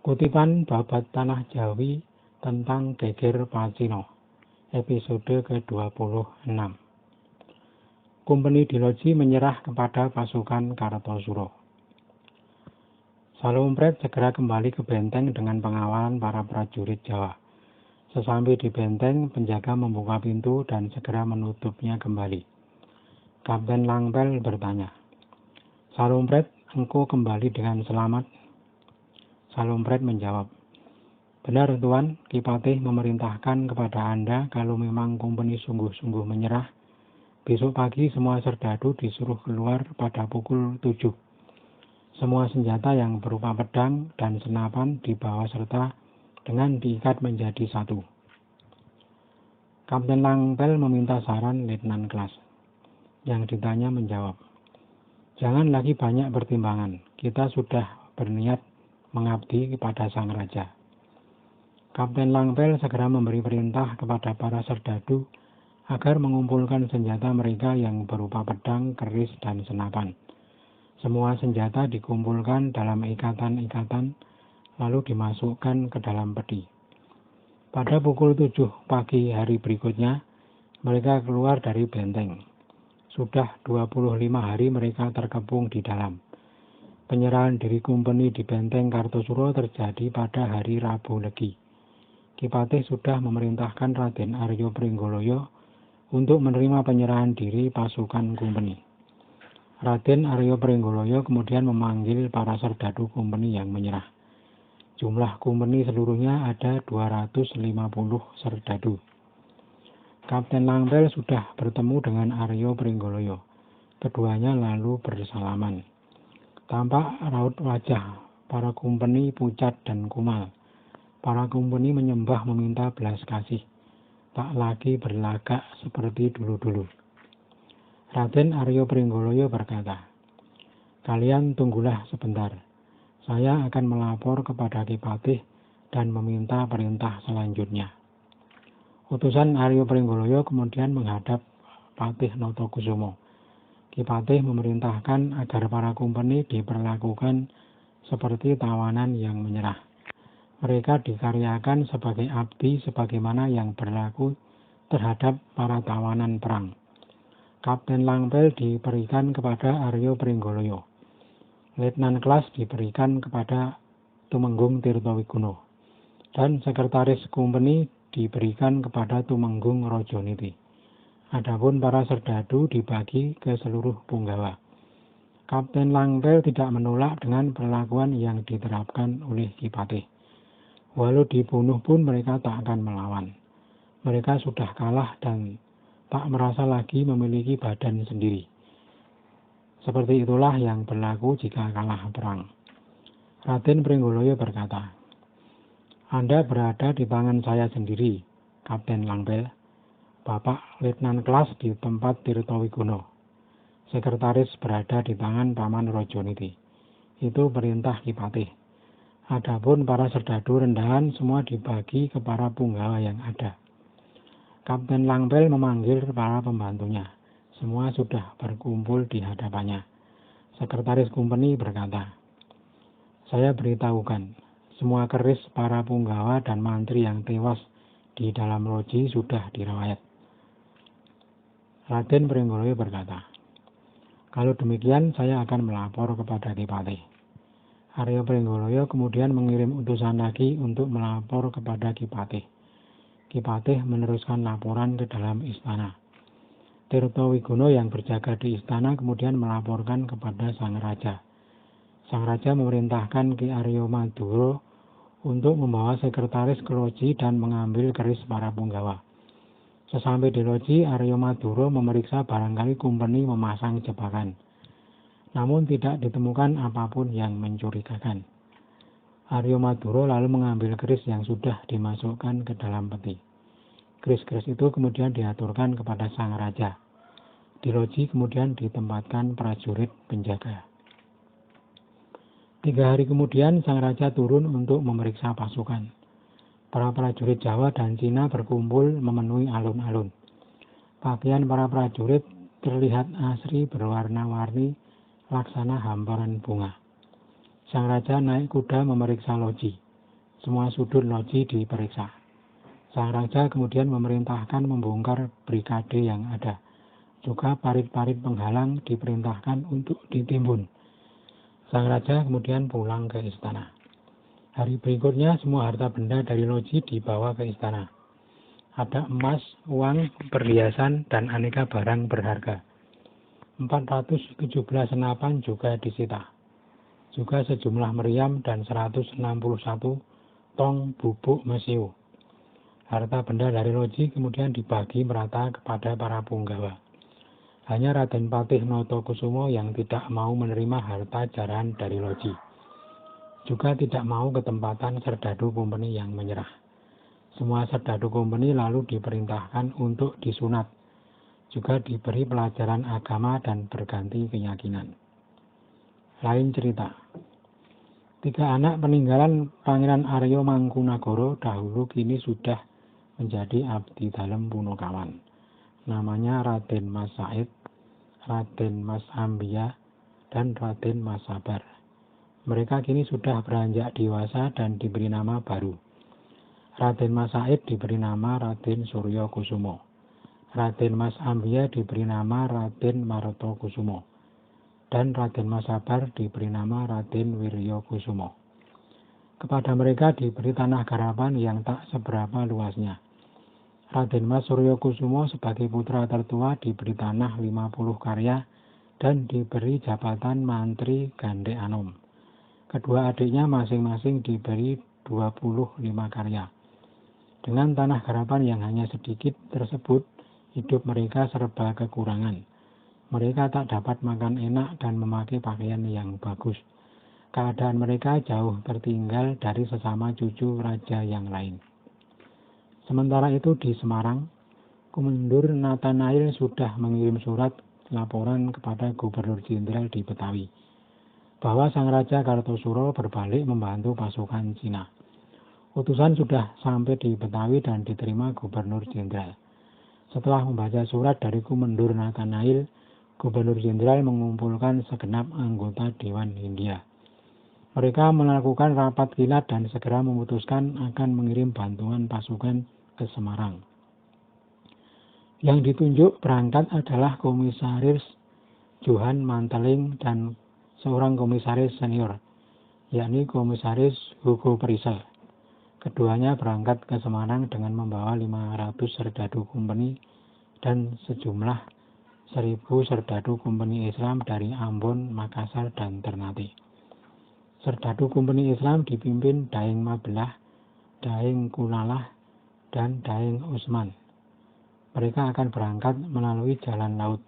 Kutipan Babat Tanah Jawi tentang Geger Pacino, episode ke-26. Kumpeni Diloji menyerah kepada pasukan Kartosuro. Salompret segera kembali ke benteng dengan pengawalan para prajurit Jawa. Sesampai di benteng, penjaga membuka pintu dan segera menutupnya kembali. Kapten Langpel bertanya, "Salompret, engkau kembali dengan selamat?" Salompret menjawab, "Benar Tuan, Ki Patih memerintahkan kepada Anda kalau memang kumpeni sungguh-sungguh menyerah, besok pagi semua serdadu disuruh keluar pada pukul 7. Semua senjata yang berupa pedang dan senapan dibawa serta dengan diikat menjadi satu." Kapten Langpel meminta saran Letnan Klas. Yang ditanya menjawab, "Jangan lagi banyak pertimbangan, kita sudah berniat mengabdi kepada Sang Raja." Kapten Langpel segera memberi perintah kepada para serdadu agar mengumpulkan senjata mereka yang berupa pedang, keris, dan senapan. Semua senjata dikumpulkan dalam ikatan-ikatan lalu dimasukkan ke dalam peti. Pada pukul 7 pagi hari berikutnya, mereka keluar dari benteng. Sudah 25 hari mereka terkepung di dalam. Penyerahan diri kumpeni di benteng Kartosuro terjadi pada hari Rabu Legi. Ki Patih sudah memerintahkan Raden Aryo Pringgoloyo untuk menerima penyerahan diri pasukan kumpeni. Raden Aryo Pringgoloyo kemudian memanggil para serdadu kumpeni yang menyerah. Jumlah kumpeni seluruhnya ada 250 serdadu. Kapten Langpel sudah bertemu dengan Aryo Pringgoloyo. Keduanya lalu bersalaman. Tampak raut wajah para kumpeni pucat dan kumal. Para kumpeni menyembah meminta belas kasih, tak lagi berlagak seperti dulu-dulu. Raden Aryo Pringgoloyo berkata, "Kalian tunggulah sebentar. Saya akan melapor kepada Ki Patih dan meminta perintah selanjutnya." Utusan Aryo Pringgoloyo kemudian menghadap Patih Notokusumo. Ki Patih memerintahkan agar para kumpeni diperlakukan seperti tawanan yang menyerah. Mereka dikaryakan sebagai abdi sebagaimana yang berlaku terhadap para tawanan perang. Kapten Langpel diberikan kepada Aryo Pringgoloyo. Letnan Klas diberikan kepada Tumenggung Tirtowiguno. Dan sekretaris kumpeni diberikan kepada Tumenggung Rojoniti. Adapun para serdadu dibagi ke seluruh punggawa. Kapten Langpel tidak menolak dengan perlakuan yang diterapkan oleh Ki Patih. Walau dibunuh pun mereka tak akan melawan. Mereka sudah kalah dan tak merasa lagi memiliki badan sendiri. Seperti itulah yang berlaku jika kalah perang. Raden Pringgoloyo berkata, "Anda berada di tangan saya sendiri, Kapten Langpel. Bapak Letnan Klas di tempat Tirtowiguno. Sekretaris berada di tangan Paman Rojoniti. Itu perintah Ki Patih. Adapun para serdadu rendahan semua dibagi ke para punggawa yang ada." Kapten Langpel memanggil para pembantunya. Semua sudah berkumpul di hadapannya. Sekretaris kumpeni berkata, "Saya beritahukan, semua keris para punggawa dan mantri yang tewas di dalam loji sudah dirawat." Raden Pringgoloyo berkata, "Kalau demikian saya akan melapor kepada Ki Patih." Aryo Pringgoloyo kemudian mengirim utusan lagi untuk melapor kepada Ki Patih. Ki Patih meneruskan laporan ke dalam istana. Tirtowiguno yang berjaga di istana kemudian melaporkan kepada Sang Raja. Sang Raja memerintahkan Ki Aryo Maduro untuk membawa sekretaris ke loji dan mengambil keris para punggawa. Sesampai di loji, Aryo Maduro memeriksa barangkali kumpeni memasang jebakan. Namun tidak ditemukan apapun yang mencurigakan. Aryo Maduro lalu mengambil keris yang sudah dimasukkan ke dalam peti. Keris-keris itu kemudian diaturkan kepada Sang Raja. Di loji kemudian ditempatkan prajurit penjaga. 3 hari kemudian Sang Raja turun untuk memeriksa pasukan. Para prajurit Jawa dan Cina berkumpul memenuhi alun-alun. Pakaian para prajurit terlihat asri berwarna-warni laksana hamparan bunga. Sang Raja naik kuda memeriksa loji. Semua sudut loji diperiksa. Sang raja kemudian memerintahkan membongkar brikade yang ada. Juga parit-parit penghalang diperintahkan untuk ditimbun. Sang raja kemudian pulang ke istana. Hari berikutnya semua harta benda dari loji dibawa ke istana. Ada emas, uang, perhiasan, dan aneka barang berharga. 417 senapan juga disita. Juga sejumlah meriam dan 161 tong bubuk mesiu. Harta benda dari loji kemudian dibagi merata kepada para punggawa. Hanya Raden Patih Notokusumo yang tidak mau menerima harta jarahan dari loji. Juga tidak mau ketempatan Serdadu Company yang menyerah. Semua Serdadu Company lalu diperintahkan untuk disunat. Juga diberi pelajaran agama dan berganti keyakinan. Lain cerita. 3 anak peninggalan Pangeran Arya Mangkunagara dahulu kini sudah menjadi abdi dalem Punokawan. Namanya Raden Mas Said, Raden Mas Ambia, dan Raden Mas Sabar. Mereka kini sudah beranjak dewasa dan diberi nama baru. Raden Mas Said diberi nama Raden Suryo Kusumo. Raden Mas Ambia diberi nama Raden Maroto Kusumo. Dan Raden Mas Sabar diberi nama Raden Wiryo Kusumo. Kepada mereka diberi tanah garapan yang tak seberapa luasnya. Raden Mas Suryo Kusumo sebagai putra tertua diberi tanah 50 karya dan diberi jabatan Mantri Gandhe Anom. Kedua adiknya masing-masing diberi 25 karya. Dengan tanah garapan yang hanya sedikit tersebut, hidup mereka serba kekurangan. Mereka tak dapat makan enak dan memakai pakaian yang bagus. Keadaan mereka jauh tertinggal dari sesama cucu raja yang lain. Sementara itu di Semarang, Kumendur Nathanael sudah mengirim surat laporan kepada Gubernur Jenderal di Betawi bahwa Sang Raja Kartosuro berbalik membantu pasukan Cina. Utusan sudah sampai di Betawi dan diterima Gubernur Jenderal. Setelah membaca surat dari Kumendur Nathanael, Gubernur Jenderal mengumpulkan segenap anggota Dewan Hindia. Mereka melakukan rapat kilat dan segera memutuskan akan mengirim bantuan pasukan ke Semarang. Yang ditunjuk berangkat adalah Komisaris Johan Manteling dan seorang komisaris senior, yakni Komisaris Hugo Prisel. Keduanya berangkat ke Semarang dengan membawa 500 Serdadu Company dan sejumlah 1000 Serdadu Company Islam dari Ambon, Makassar, dan Ternate. Serdadu Company Islam dipimpin Daeng Mabelah, Daeng Kulalah, dan Daeng Usman. Mereka akan berangkat melalui jalan laut